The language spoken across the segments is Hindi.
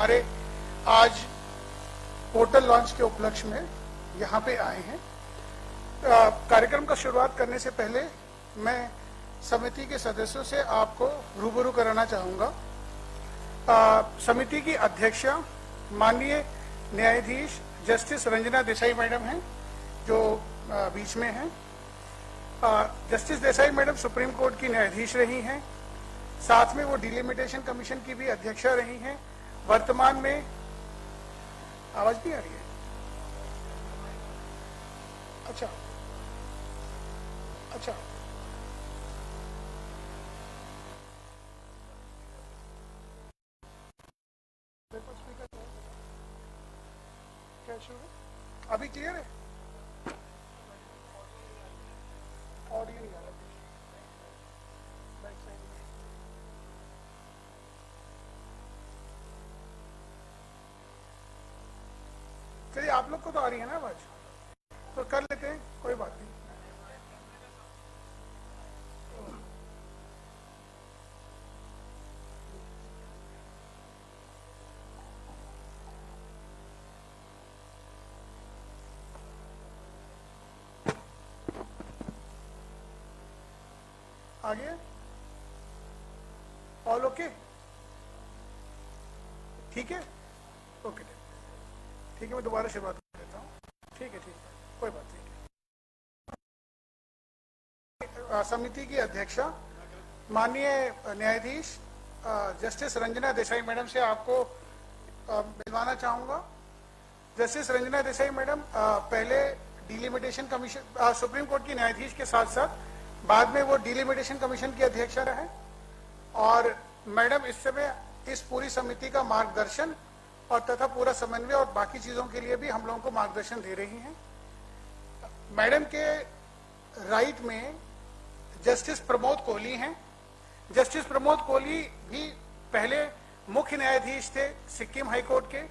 हमारे आज पोर्टल लॉन्च के उपलक्ष्य में यहाँ पे आए हैं। कार्यक्रम का शुरुआत करने से पहले मैं समिति के सदस्यों से आपको रूबरू कराना चाहूँगा। समिति की अध्यक्षा माननीय न्यायाधीश जस्टिस रंजना देसाई मैडम हैं, जो बीच में हैं। Justice Desai madam supreme court की न्यायाधीश रही हैं, साथ में वो डिलिमिटेशन कमीशन की भी अध्यक्षा रही हैं। वर्तमान में आवाज नहीं आ रही है? अच्छा अच्छा, क्या इशू है? अभी क्लियर है? ऑडियो नहीं आ रहा। बैक साइड में चलिए, आप लोग को तो आ रही है ना आवाज, तो कर लेते हैं, कोई बात नहीं। आगे ऑल ओके? ठीक है, ओके ठीक है, मैं दोबारा शुरुआत कर देता हूँ। ठीक है, कोई बात नहीं। समिति की अध्यक्षा माननीय न्यायाधीश जस्टिस रंजना देसाई मैडम से आपको मिलवाना चाहूँगा। जस्टिस रंजना देसाई मैडम पहले डिलिमिटेशन कमीशन सुप्रीम कोर्ट की न्यायाधीश के साथ साथ बाद में वो डिलिमिटेशन कमीशन की अध्यक्षा रहे, और मैडम इस समय इस पूरी समिति का मार्गदर्शन और तथा पूरा समन्वय और बाकी चीजों के लिए भी हम लोगों को मार्गदर्शन दे रही हैं। मैडम के राइट में जस्टिस प्रमोद कोहली हैं। जस्टिस प्रमोद कोहली भी पहले मुख्य न्यायाधीश थे सिक्किम हाई कोर्ट के।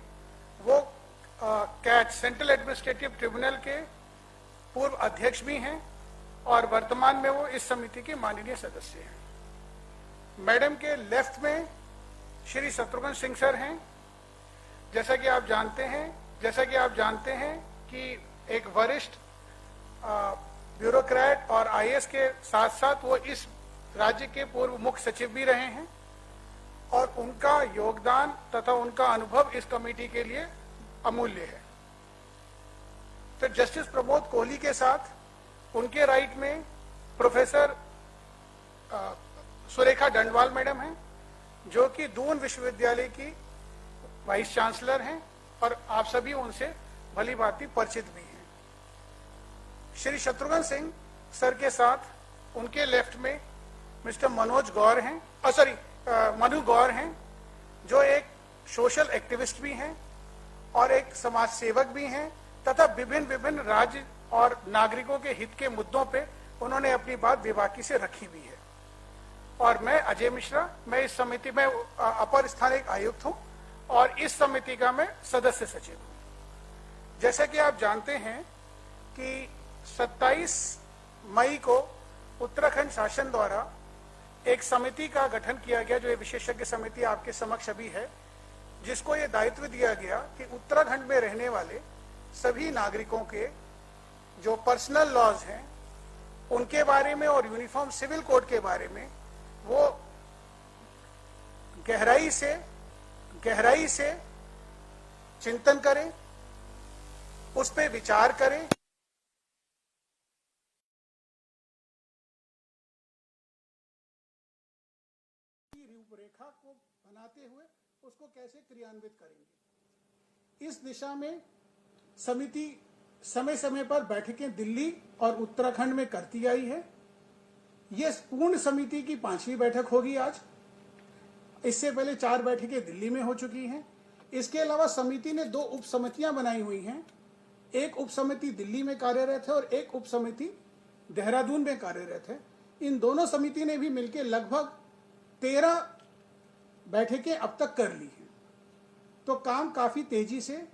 वो कैट सेंट्रल एडमिनिस्ट्रेटिव ट्रिब्यूनल के पूर्व अध्यक्ष भी हैं और वर्तमान में वो इस समिति के माननीय सदस्य हैं। मैडम के लेफ्ट में श्री शत्रुघ्न सिंह सर हैं। जैसा कि आप जानते हैं कि एक वरिष्ठ ब्यूरोक्रेट और आईएएस के साथ साथ वो इस राज्य के पूर्व मुख्य सचिव भी रहे हैं, और उनका योगदान तथा उनका अनुभव इस कमेटी के लिए अमूल्य है। फिर जस्टिस प्रमोद कोहली के साथ उनके राइट में प्रोफेसर सुरेखा डंडवाल मैडम हैं, जो कि दून विश्वविद्यालय की वाइस चांसलर हैं और आप सभी उनसे भली भांति परिचित भी हैं। श्री शत्रुघ्न सिंह सर के साथ उनके लेफ्ट में मिस्टर मनोज गौर हैं, मनु गौर हैं, जो एक सोशल एक्टिविस्ट भी हैं और एक समाज सेवक भी हैं, तथा विभिन्न राज्य और नागरिकों के हित के मुद्दों पे उन्होंने अपनी बात बेबाकी से रखी भी है। और मैं अजय मिश्रा, मैं इस समिति में अपर स्थानिक आयुक्त हूं और इस समिति का मैं सदस्य सचिव हूं। जैसा कि आप जानते हैं कि 27 मई को उत्तराखंड शासन द्वारा एक समिति का गठन किया गया, जो ये विशेषज्ञ समिति आपके समक्ष अभी है, जिसको ये दायित्व दिया गया कि उत्तराखंड में रहने वाले सभी नागरिकों के जो पर्सनल लॉज हैं उनके बारे में और यूनिफॉर्म सिविल कोड के बारे में वो गहराई से चिंतन करें, उस पर विचार करें, रूपरेखा को बनाते हुए उसको कैसे क्रियान्वित करेंगे। इस दिशा में समिति समय समय पर बैठकें दिल्ली और उत्तराखंड में करती आई है। यह पूर्ण समिति की 5वीं बैठक होगी आज। इससे पहले 4 बैठकें दिल्ली में हो चुकी हैं। इसके अलावा समिति ने 2 उप समितियां बनाई हुई हैं। एक उप समिति दिल्ली में कार्यरत है और एक उप समिति देहरादून में कार्यरत है। इन दोनों समिति ने भी मिलकर लगभग 13 बैठकें अब तक कर ली हैं। तो काम काफी तेजी से,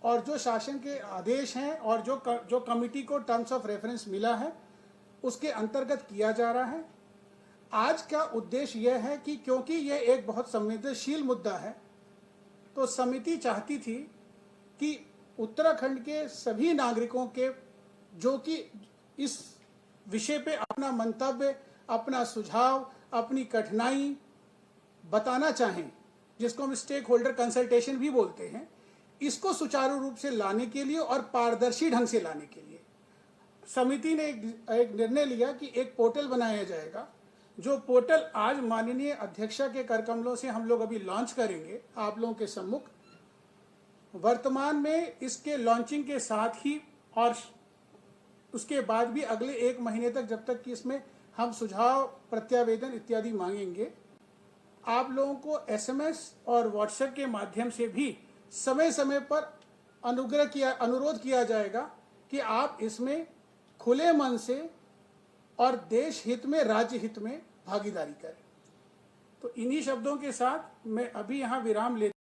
और जो शासन के आदेश हैं और जो कमिटी को टर्म्स ऑफ रेफरेंस मिला है उसके अंतर्गत किया जा रहा है। आज का उद्देश्य यह है कि क्योंकि यह एक बहुत संवेदनशील मुद्दा है, तो समिति चाहती थी कि उत्तराखंड के सभी नागरिकों के जो कि इस विषय पे अपना मंतव्य, अपना सुझाव, अपनी कठिनाई बताना चाहें, जिसको हम स्टेक होल्डर कंसल्टेशन भी बोलते हैं, इसको सुचारू रूप से लाने के लिए और पारदर्शी ढंग से लाने के लिए समिति ने एक निर्णय लिया कि एक पोर्टल बनाया जाएगा, जो पोर्टल आज माननीय अध्यक्षा के करकमलों से हम लोग अभी लॉन्च करेंगे आप लोगों के सम्मुख। वर्तमान में इसके लॉन्चिंग के साथ ही और उसके बाद भी अगले 1 महीने तक, जब तक कि इसमें हम सुझाव, प्रत्यावेदन इत्यादि मांगेंगे, आप लोगों को SMS और WhatsApp के माध्यम से भी समय समय पर अनुरोध किया जाएगा कि आप इसमें खुले मन से और देश हित में, राज्य हित में भागीदारी करें। तो इन्हीं शब्दों के साथ मैं अभी यहाँ विराम लेता हूं।